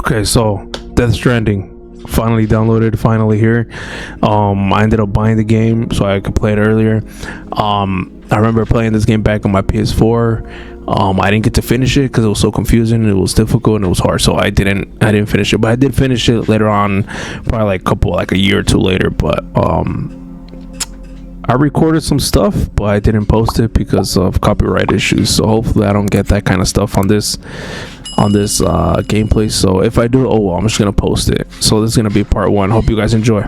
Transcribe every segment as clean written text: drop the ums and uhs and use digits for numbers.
Okay, so Death Stranding finally downloaded, finally here. I ended up buying the game so I could play it earlier. I remember playing this game back on my PS4. I didn't get to finish it because it was so confusing, it was difficult, and it was hard, so I didn't finish it. But I did finish it later on, probably like a year or two later. But I recorded some stuff, but I didn't post it because of copyright issues. So hopefully I don't get that kind of stuff on this gameplay. So if I do, oh well, I'm just gonna post it. So this is gonna be part one. Hope you guys enjoy.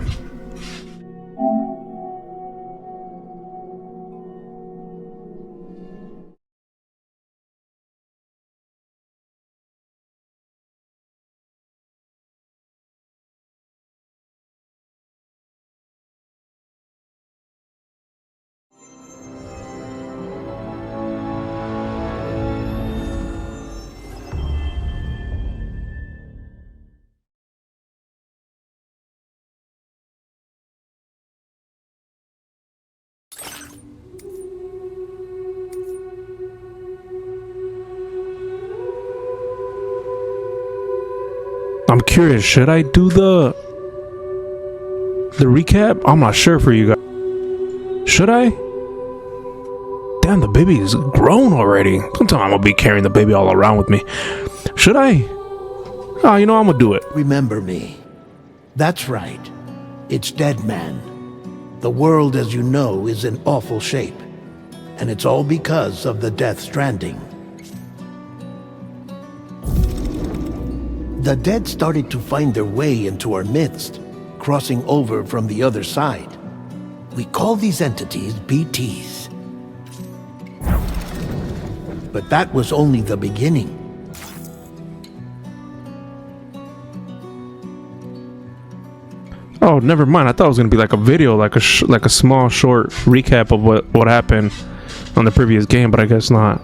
I'm curious, should I do the recap? I'm not sure for you guys. Should I? Damn, the baby is grown already. Sometime I'm gonna be carrying the baby all around with me. Should I? Oh, you know, I'm gonna do it. Remember me. That's right. It's Dead Man. The world, as you know, is in awful shape. And it's all because of the Death Stranding. The dead started to find their way into our midst, crossing over from the other side. We call these entities BTs. But that was only the beginning. Oh, never mind. I thought it was gonna be like a video, like a small short recap of what happened on the previous game, but I guess not.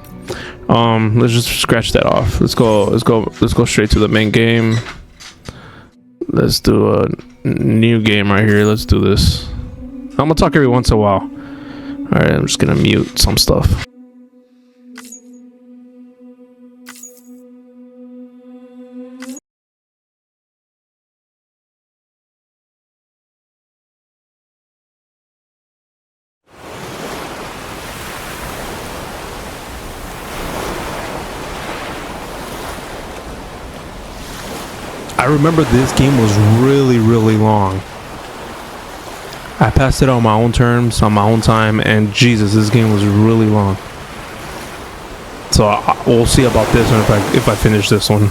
Let's just scratch that off. Let's go straight to the main game. Let's do a new game right here. Let's do this. I'm gonna talk every once in a while. All right, I'm just gonna mute some stuff. I remember this game was really long. I passed it on my own terms, on my own time, and Jesus, this game was really long. So we'll see about this one if I finish this one.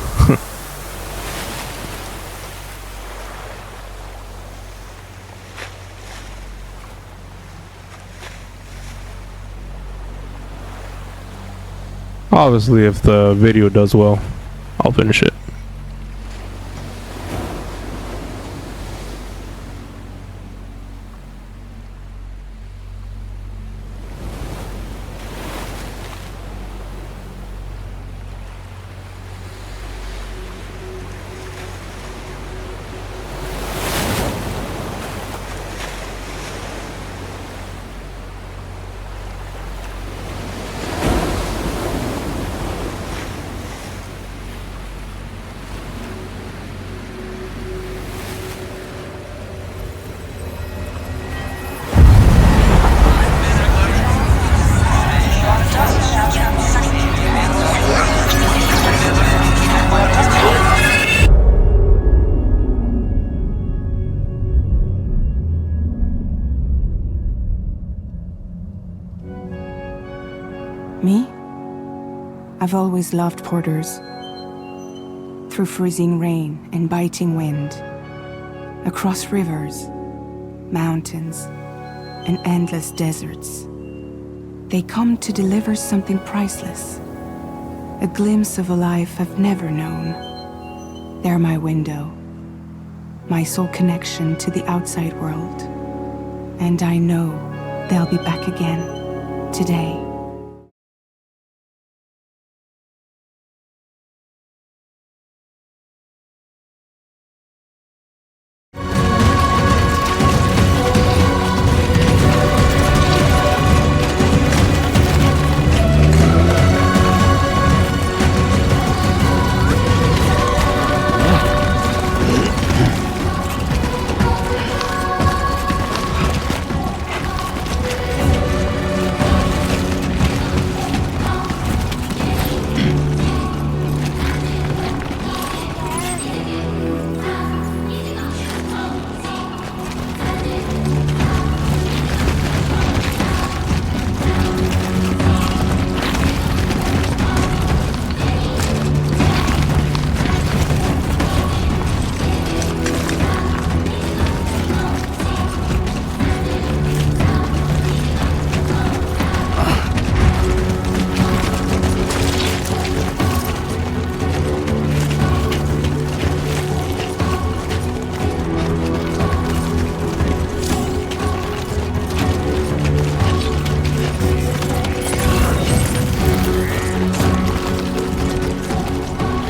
Obviously, if the video does well, I'll finish it. Me? I've always loved porters. Through freezing rain and biting wind, across rivers, mountains, and endless deserts, they come to deliver something priceless, a glimpse of a life I've never known. They're my window, my sole connection to the outside world, and I know they'll be back again today.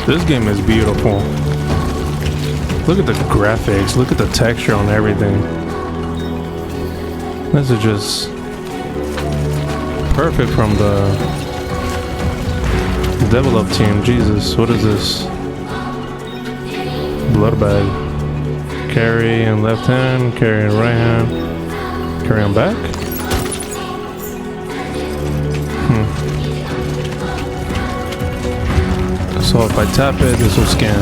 This game is beautiful. Look at the graphics. Look at the texture on everything. This is just perfect from the develop team. Jesus, what is this? Blood bag. Carry in left hand, carry in right hand, carry on back. So if I tap it, this will scan.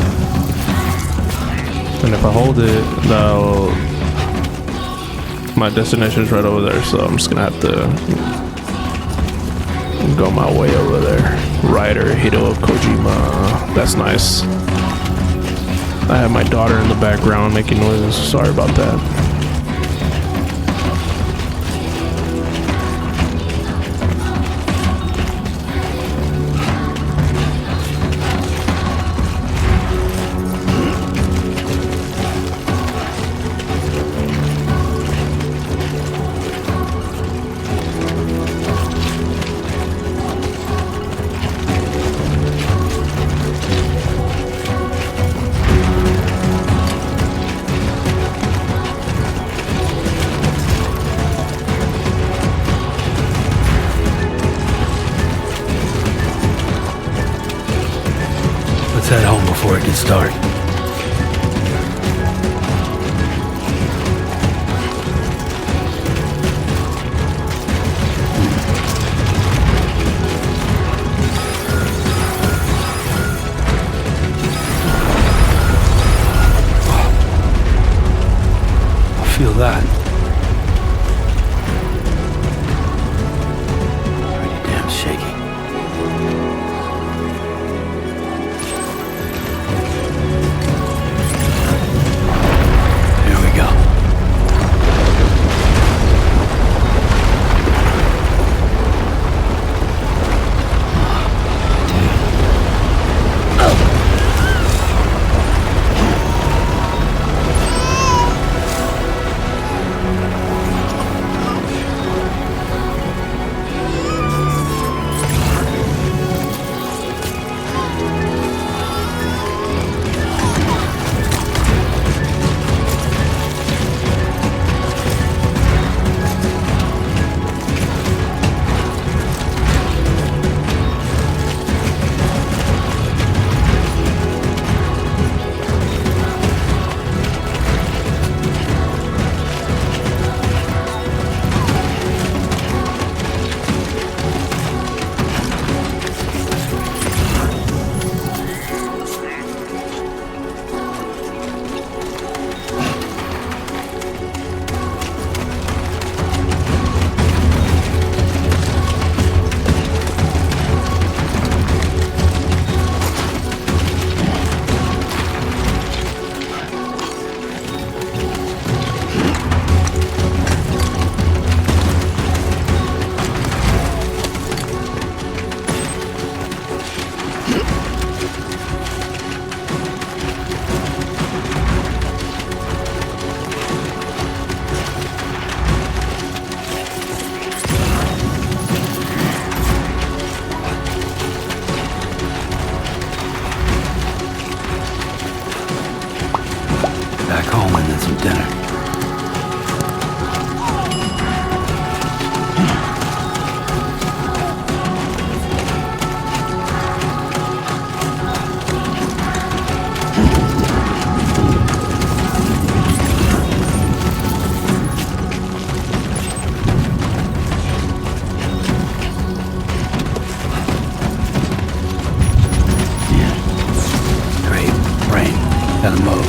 And if I hold it, my destination is right over there. So I'm just gonna have to go my way over there. Writer Hideo Kojima. That's nice. I have my daughter in the background making noises. Sorry about that. Let's head home before it gets dark. I feel that. Pretty damn shaky. Back home and then some dinner. Gotta move.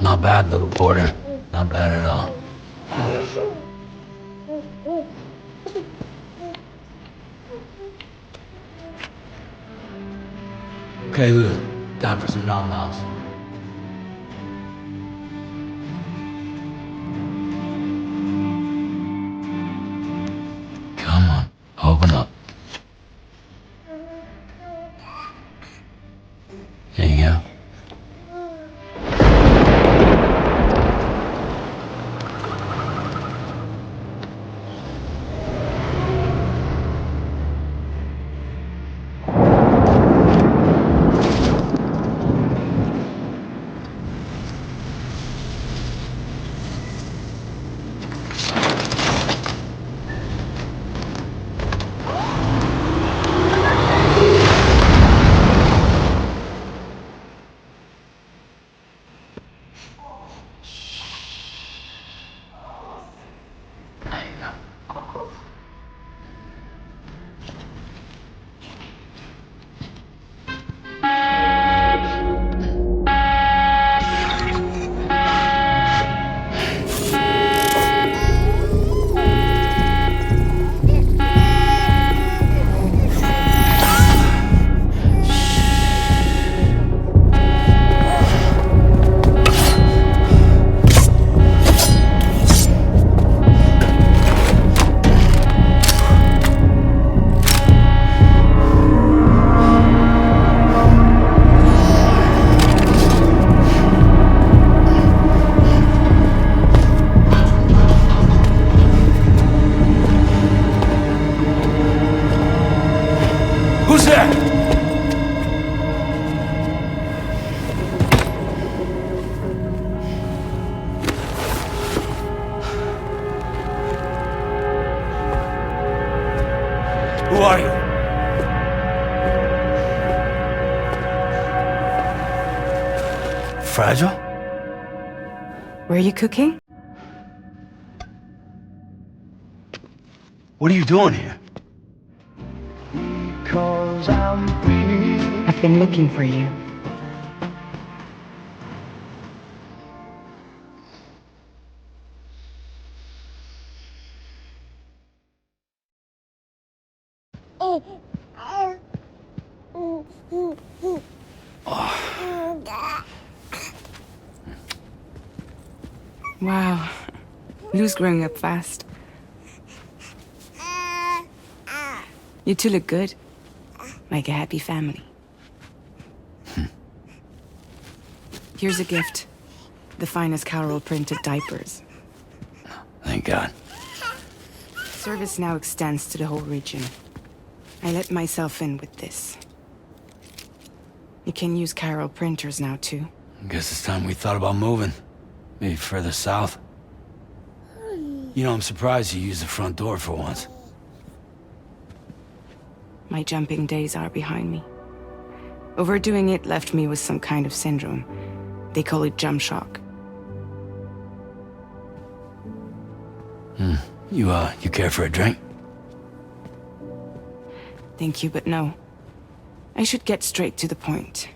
Not bad, little porter. Not bad at all. Okay, Lou. Time for some nom-noms. Come on, open up. There you go. Who's there? Who are you? Fragile? Were you cooking? What are you doing here? I've been looking for you. Wow. Lou's growing up fast. You two look good. Like a happy family. Here's a gift. The finest Carol printed diapers. Thank God. Service now extends to the whole region. I let myself in with this. You can use Carol printers now too. Guess it's time we thought about moving. Maybe further south. You know, I'm surprised you used the front door for once. My jumping days are behind me. Overdoing it left me with some kind of syndrome. They call it jump shock. You care for a drink? Thank you, but no. I should get straight to the point.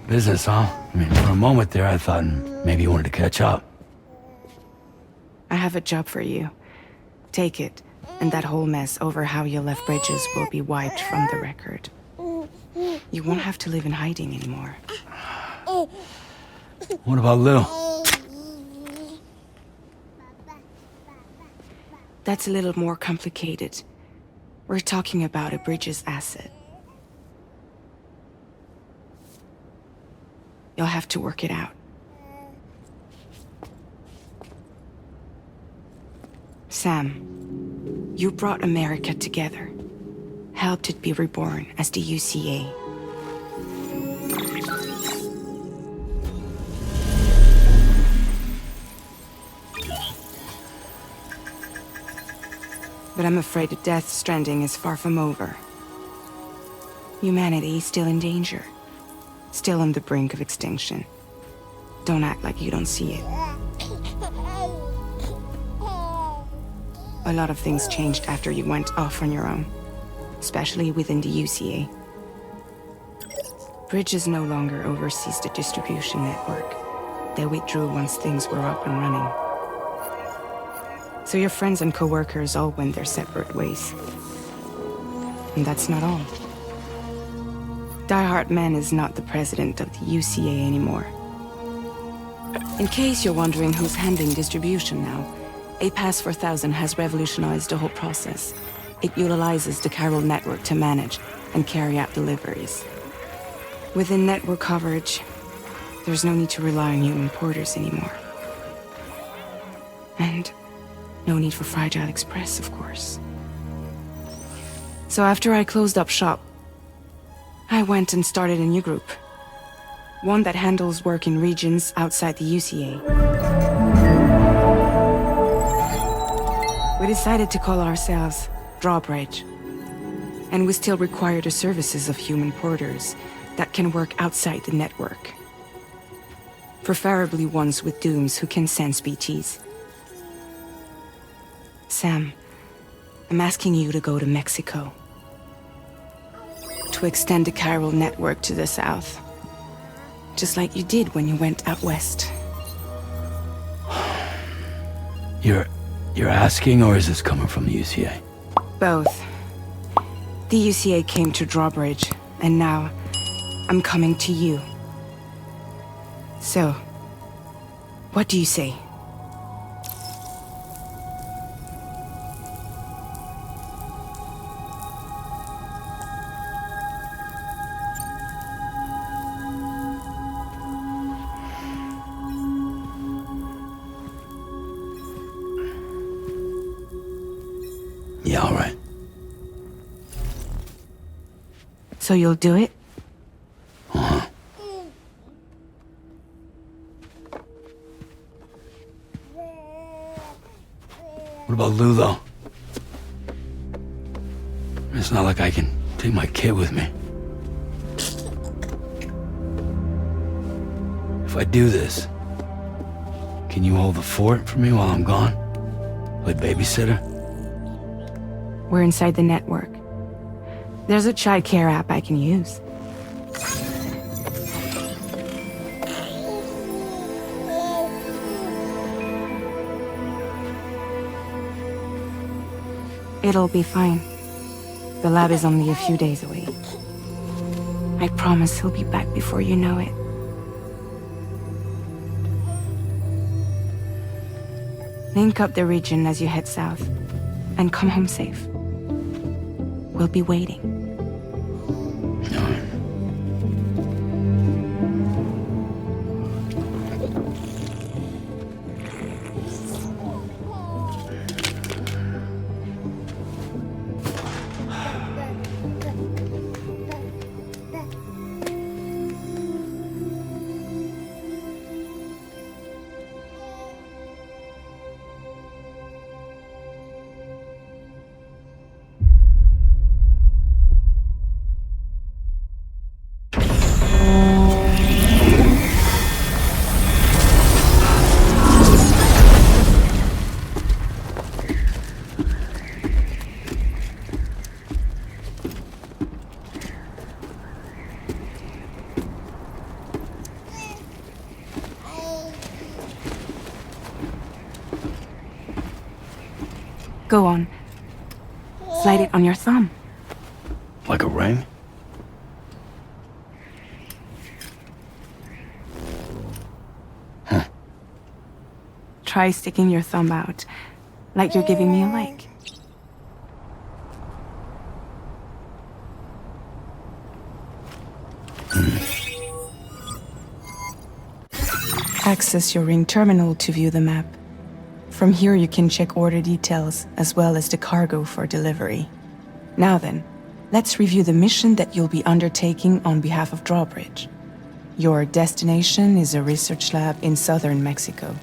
Business, huh? I mean, for a moment there, I thought maybe you wanted to catch up. I have a job for you. Take it, and that whole mess over how you left Bridges will be wiped from the record. You won't have to live in hiding anymore. What about Lou? That's a little more complicated. We're talking about a Bridges asset. You'll have to work it out. Sam, you brought America together. Helped it be reborn as the UCA. But I'm afraid the Death Stranding is far from over. Humanity is still in danger. still on the brink of extinction. Don't act like you don't see it. A lot of things changed after you went off on your own, especially within the UCA. Bridges no longer oversees the distribution network. They withdrew once things were up and running. So your friends and co-workers all went their separate ways. And that's not all. Die Hard Man is not the president of the UCA anymore. In case you're wondering who's handling distribution now, A Pass 4000 has revolutionized the whole process. It utilizes the Chiral network to manage and carry out deliveries. Within network coverage, there's no need to rely on human porters anymore. And no need for Fragile Express, of course. So after I closed up shop, I went and started a new group. One that handles work in regions outside the UCA. We decided to call ourselves Drawbridge. And we still require the services of human porters that can work outside the network. Preferably ones with dooms who can sense BTs. Sam, I'm asking you to go to Mexico. To extend the chiral network to the south. Just like you did when you went out west. You're asking, or is this coming from the UCA? Both. The UCA came to Drawbridge, and now I'm coming to you. So, what do you say? Yeah, all right. So you'll do it? Uh-huh. What about Lou, though? It's not like I can take my kid with me. If I do this, can you hold the fort for me while I'm gone? Play babysitter? We're inside the network. There's a child care app I can use. It'll be fine. The lab is only a few days away. I promise he'll be back before you know it. Link up the region as you head south, and come home safe. We'll be waiting. All right. Go on. Slide it on your thumb. Like a ring? Huh. Try sticking your thumb out, like you're giving me a like. Access your ring terminal to view the map. From here you can check order details as well as the cargo for delivery. Now then, let's review the mission that you'll be undertaking on behalf of Drawbridge. Your destination is a research lab in southern Mexico.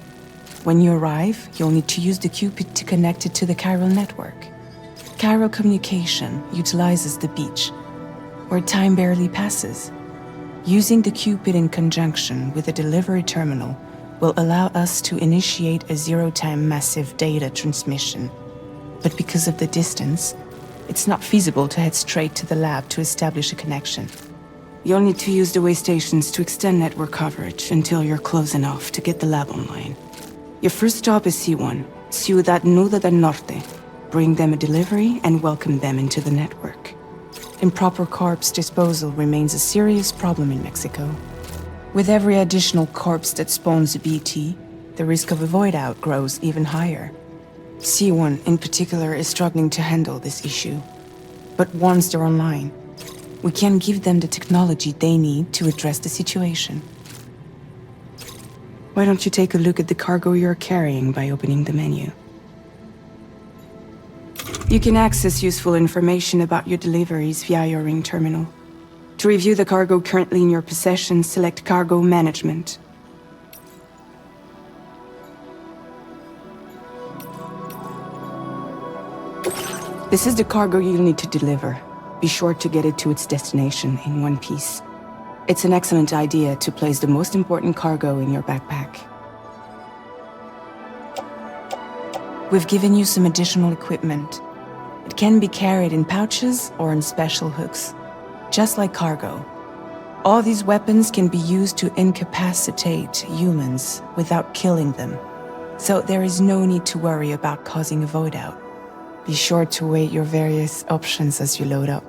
When you arrive, you'll need to use the Cupid to connect it to the chiral network. Chiral communication utilizes the beach, where time barely passes. Using the Cupid in conjunction with the delivery terminal will allow us to initiate a zero-time massive data transmission. But because of the distance, it's not feasible to head straight to the lab to establish a connection. You'll need to use the way stations to extend network coverage until you're close enough to get the lab online. Your first stop is C1, Ciudad Nuda del Norte. Bring them a delivery and welcome them into the network. Improper corpse disposal remains a serious problem in Mexico. With every additional corpse that spawns a BT, the risk of a void out grows even higher. C1 in particular is struggling to handle this issue. But once they're online, we can give them the technology they need to address the situation. Why don't you take a look at the cargo you're carrying by opening the menu? You can access useful information about your deliveries via your ring terminal. To review the cargo currently in your possession, select Cargo Management. This is the cargo you'll need to deliver. Be sure to get it to its destination in one piece. It's an excellent idea to place the most important cargo in your backpack. We've given you some additional equipment. It can be carried in pouches or in special hooks, just like cargo. All these weapons can be used to incapacitate humans without killing them, so there is no need to worry about causing a void out. Be sure to weigh your various options as you load up.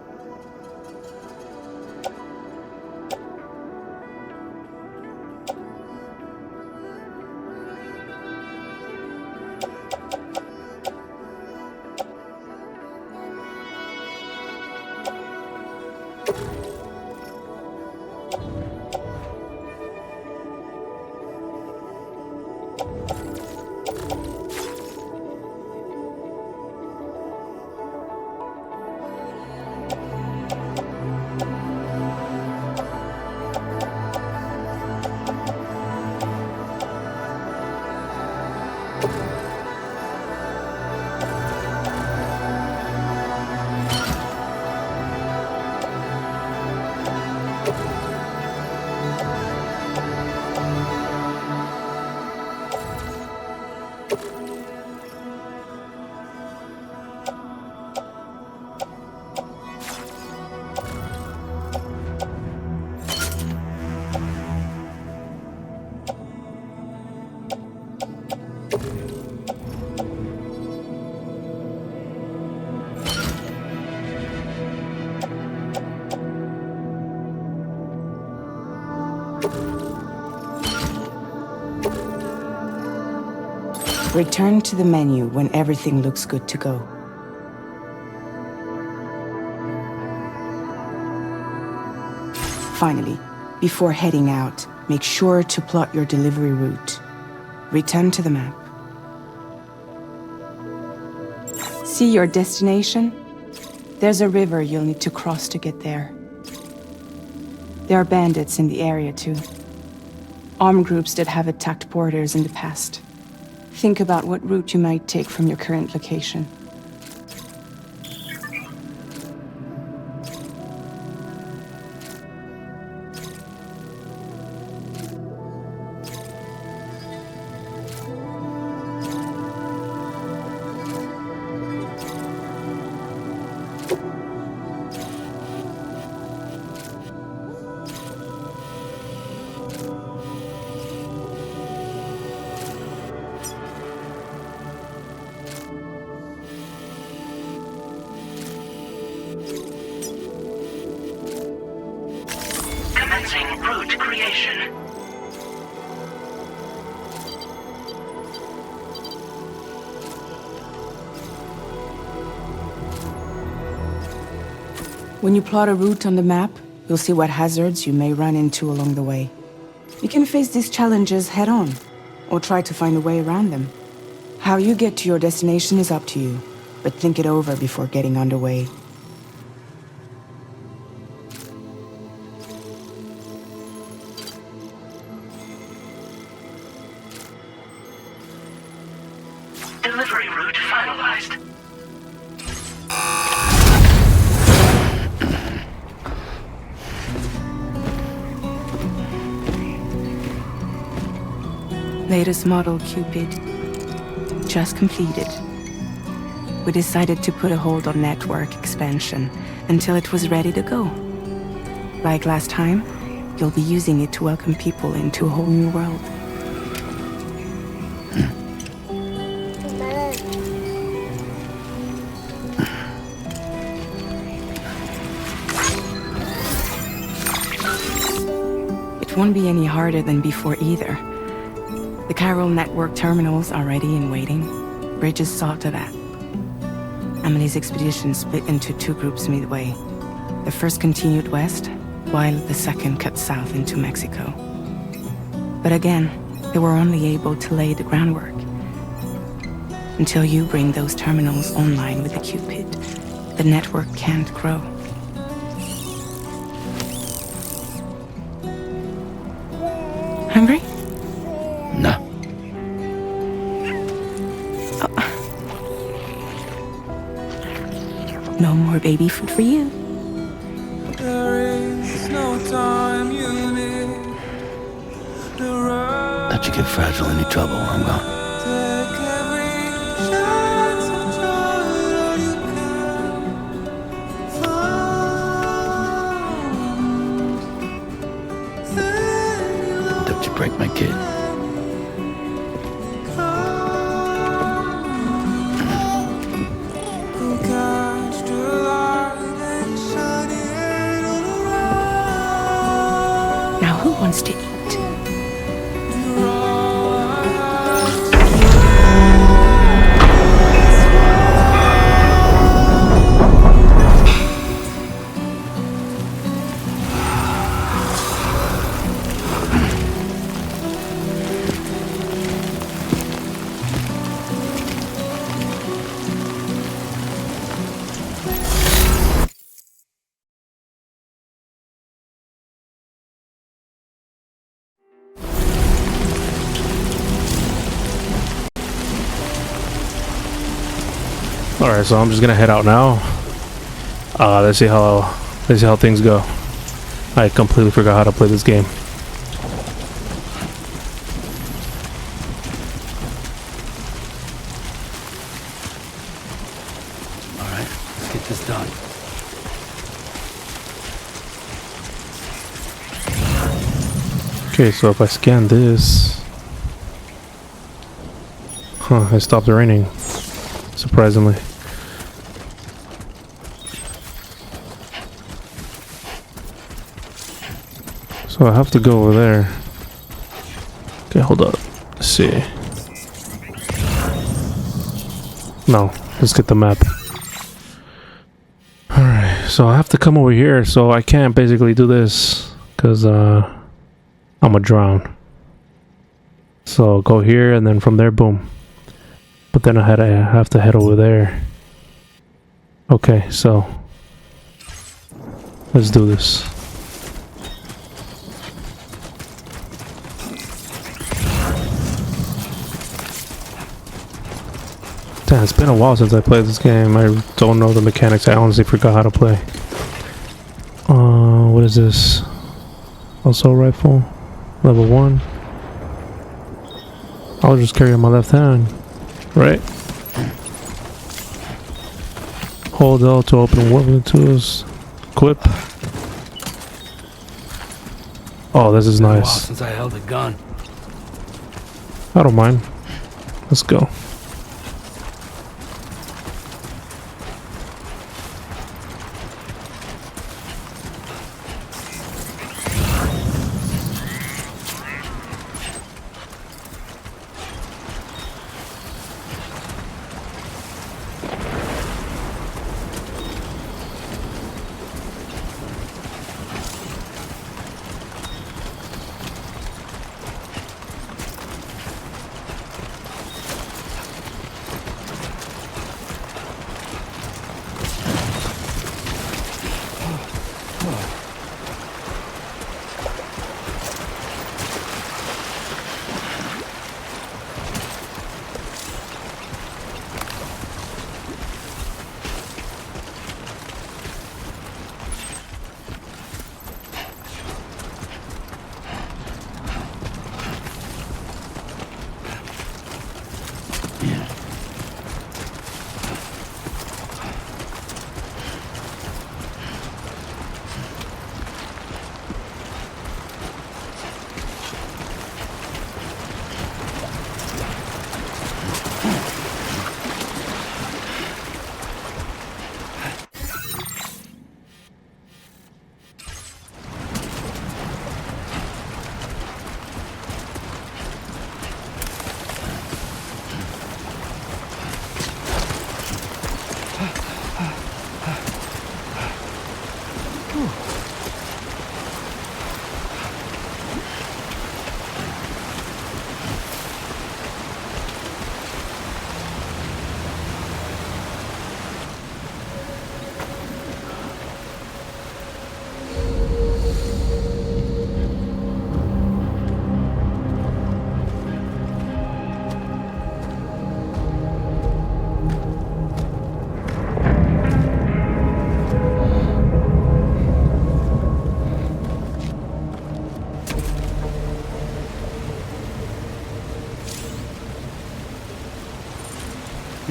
Return to the menu when everything looks good to go. Finally, before heading out, make sure to plot your delivery route. Return to the map. See your destination? There's a river you'll need to cross to get there. There are bandits in the area too. Armed groups that have attacked borders in the past. Think about what route you might take from your current location. Route creation. When you plot a route on the map, you'll see what hazards you may run into along the way. You can face these challenges head-on, or try to find a way around them. How you get to your destination is up to you, but think it over before getting underway. Delivery route finalized. Latest model Cupid. Just completed. We decided to put a hold on network expansion until it was ready to go. Like last time, you'll be using it to welcome people into a whole new world. It won't be any harder than before either. The Carol network terminals are ready and waiting. Bridges saw to that. Amelie's expedition split into two groups midway. The first continued west, while the second cut south into Mexico. But again, they were only able to lay the groundwork. Until you bring those terminals online with the Cupid, the network can't grow. Hungry? No. No more baby food for you. Let you get fragile, any trouble, I'm gone. Don't you break my kid. Now who wants to eat? Alright, so I'm just gonna head out now. Let's see how things go. I completely forgot how to play this game. Alright, let's get this done. Okay, so if I scan this... Huh, it stopped raining. Surprisingly. So I have to go over there. Okay, hold up. Let's see. No, let's get the map. Alright, so I have to come over here, so I can't basically do this because I'm gonna drown. So go here and then from there, boom. But then I have to head over there. Okay, so let's do this. Damn, it's been a while since I played this game. I don't know the mechanics. I honestly forgot how to play. What is this? Assault rifle, level 1. I'll just carry on my left hand, right? Hold L to open weapon tools. Equip. Oh, this is Been a while nice. since I held a gun. I don't mind. Let's go.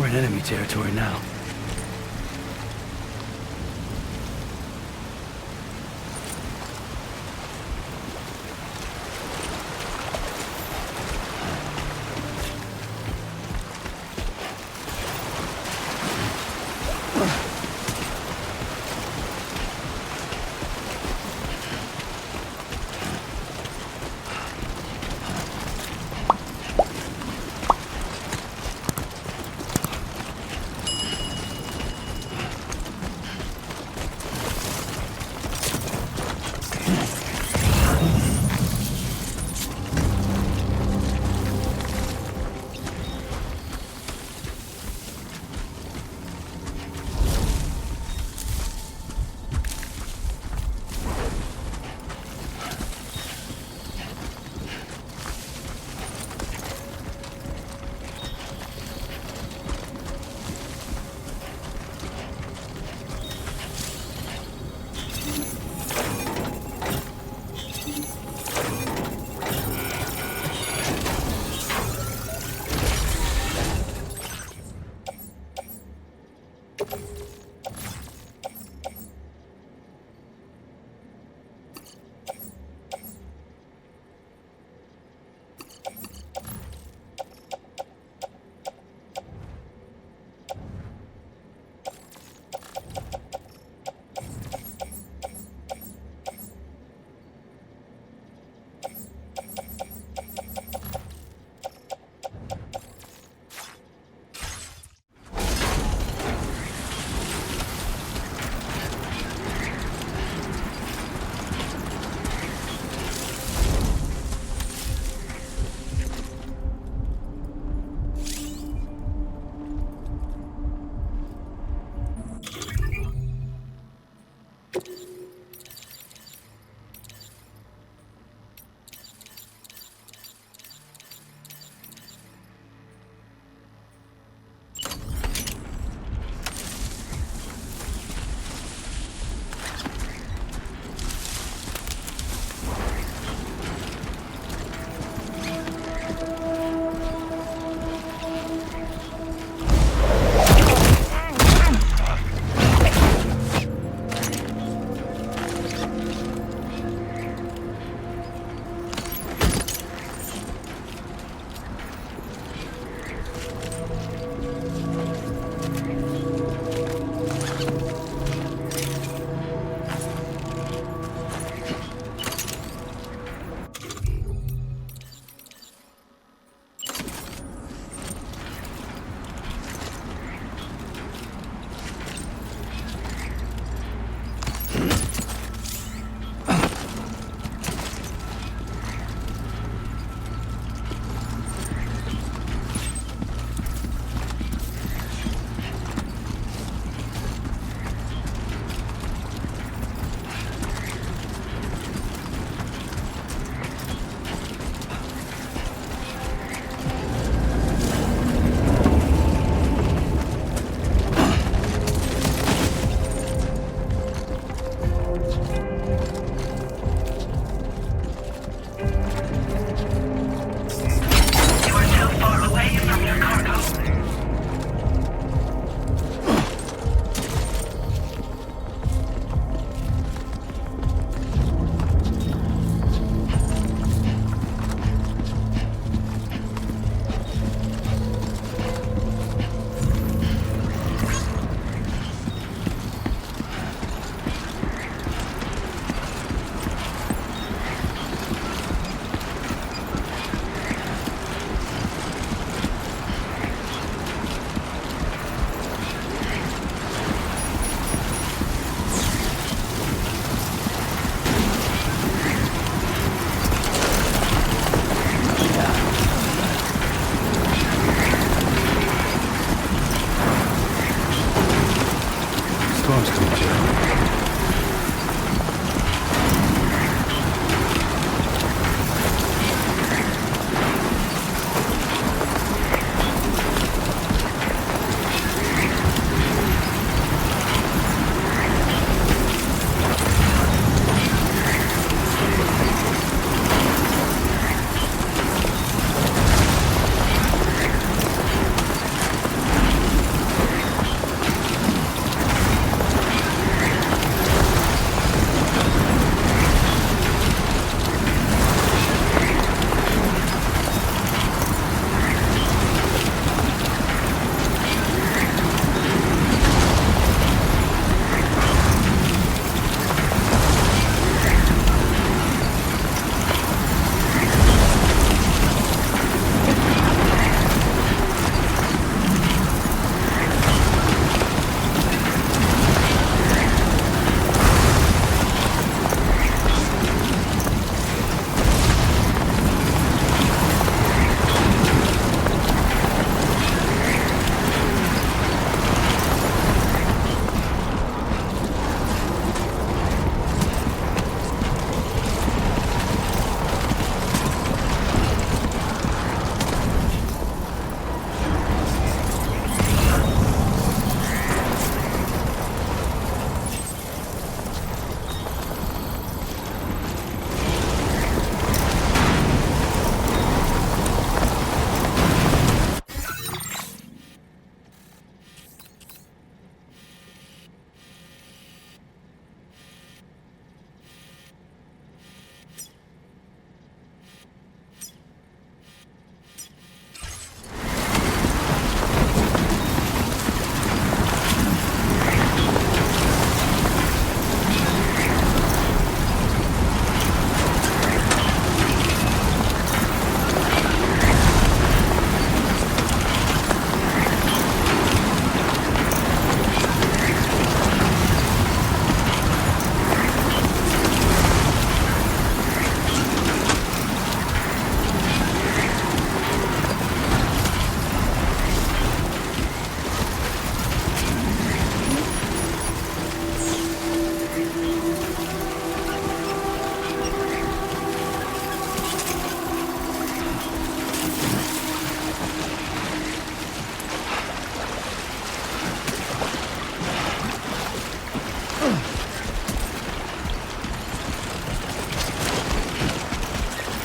We're in enemy territory now.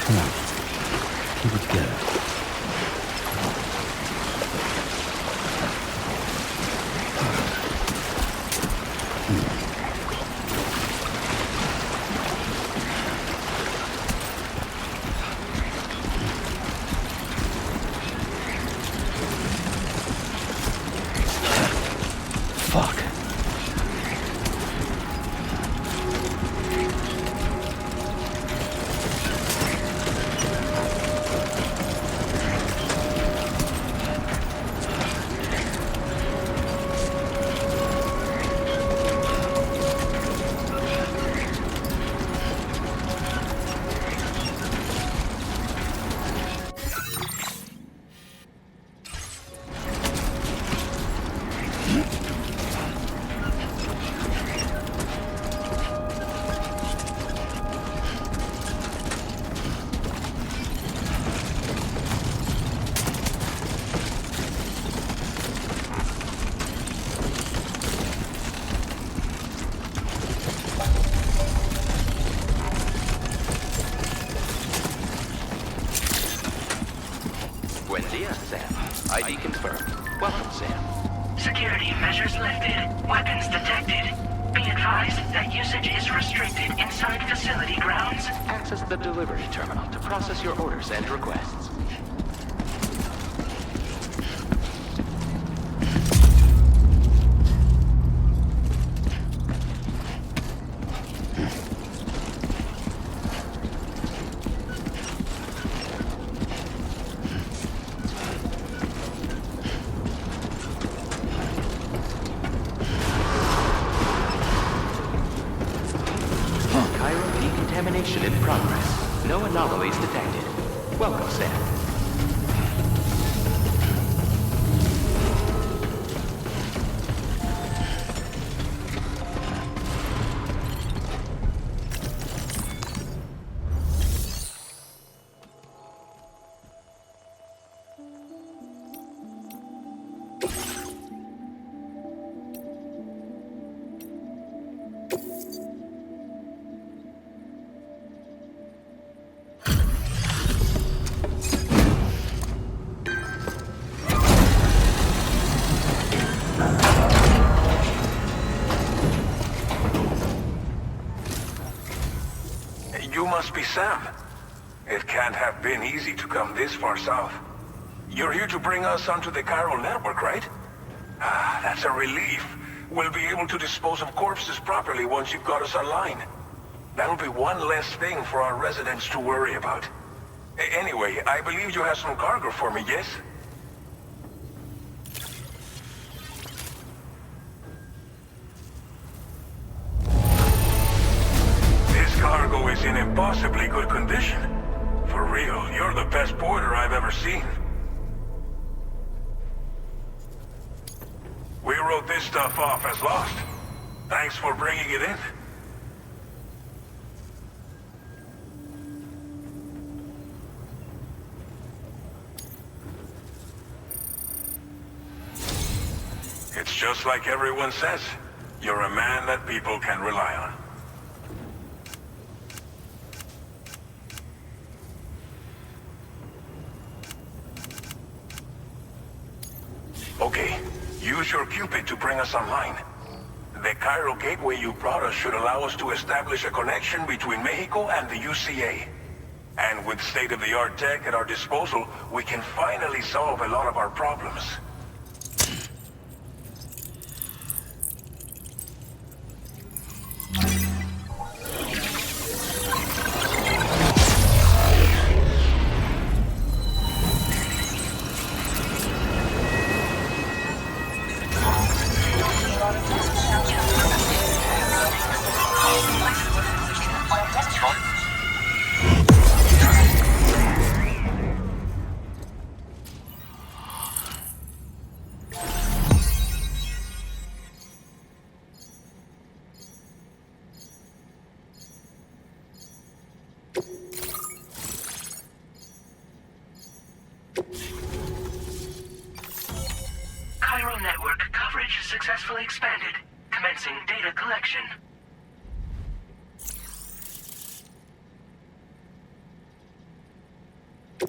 Come on. Keep it together. Fuck. Buen dia, Sam. ID confirmed. Welcome, Sam. Security measures lifted. Weapons detected. Be advised that usage is restricted inside facility grounds. Access the delivery terminal to process your orders and requests. Cairo decontamination in progress. No anomalies detected. Welcome, Sam. You must be Sam. It can't have been easy to come this far south. You're here to bring us onto the Chiral network, right? Ah, that's a relief. We'll be able to dispose of corpses properly once you've got us online. That'll be one less thing for our residents to worry about. Anyway, I believe you have some cargo for me, yes? This cargo is in impossibly good condition. For real, you're the best porter I've ever seen. We wrote this stuff off as lost. Thanks for bringing it in. It's just like everyone says. You're a man that people can rely on. Okay, use your Cupid to bring us online. The Cairo gateway you brought us should allow us to establish a connection between Mexico and the UCA. And with state-of-the-art tech at our disposal, we can finally solve a lot of our problems. Chiral network coverage successfully expanded. Commencing data collection. Now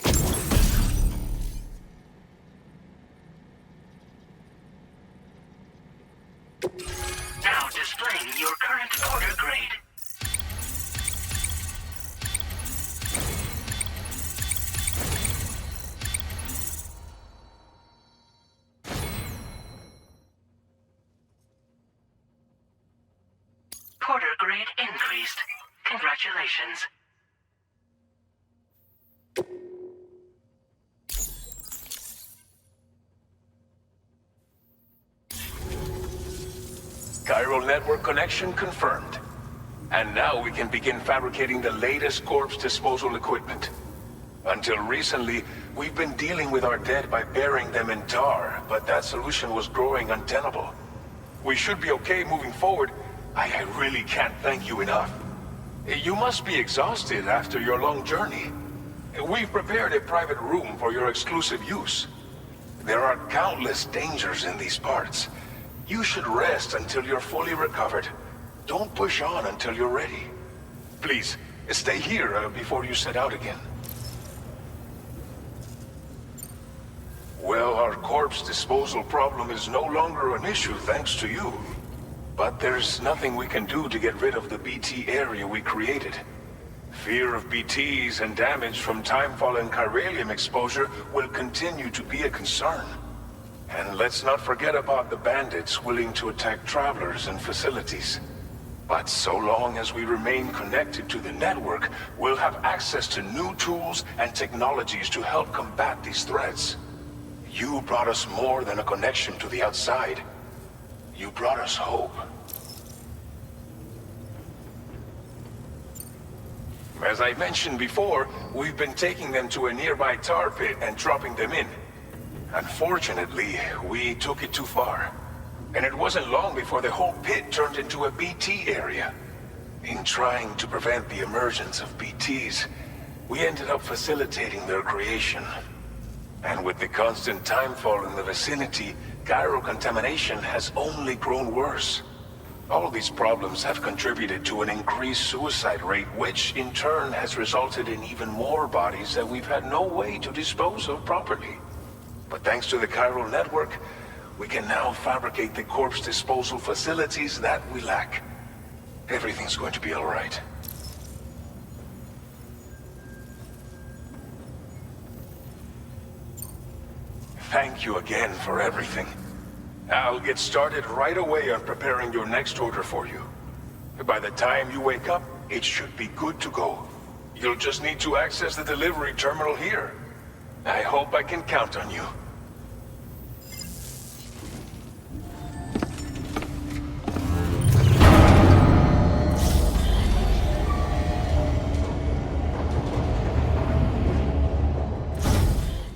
displaying your current porter grade. Porter grade increased. Congratulations. Chiral network connection confirmed. And now we can begin fabricating the latest corpse disposal equipment. Until recently, we've been dealing with our dead by burying them in tar, but that solution was growing untenable. We should be okay moving forward. I really can't thank you enough. You must be exhausted after your long journey. We've prepared a private room for your exclusive use. There are countless dangers in these parts. You should rest until you're fully recovered. Don't push on until you're ready. Please, stay here before you set out again. Well, our corpse disposal problem is no longer an issue thanks to you. But there's nothing we can do to get rid of the BT area we created. Fear of BTs and damage from timefall and chiralium exposure will continue to be a concern. And let's not forget about the bandits willing to attack travelers and facilities. But so long as we remain connected to the network, we'll have access to new tools and technologies to help combat these threats. You brought us more than a connection to the outside. You brought us hope. As I mentioned before, we've been taking them to a nearby tar pit and dropping them in. Unfortunately, we took it too far. And it wasn't long before the whole pit turned into a BT area. In trying to prevent the emergence of BTs, we ended up facilitating their creation. And with the constant timefall in the vicinity, chiral contamination has only grown worse. All these problems have contributed to an increased suicide rate, which in turn has resulted in even more bodies that we've had no way to dispose of properly. But thanks to the chiral network, we can now fabricate the corpse disposal facilities that we lack. Everything's going to be all right. Thank you again for everything. I'll get started right away on preparing your next order for you. By the time you wake up, it should be good to go. You'll just need to access the delivery terminal here. I hope I can count on you.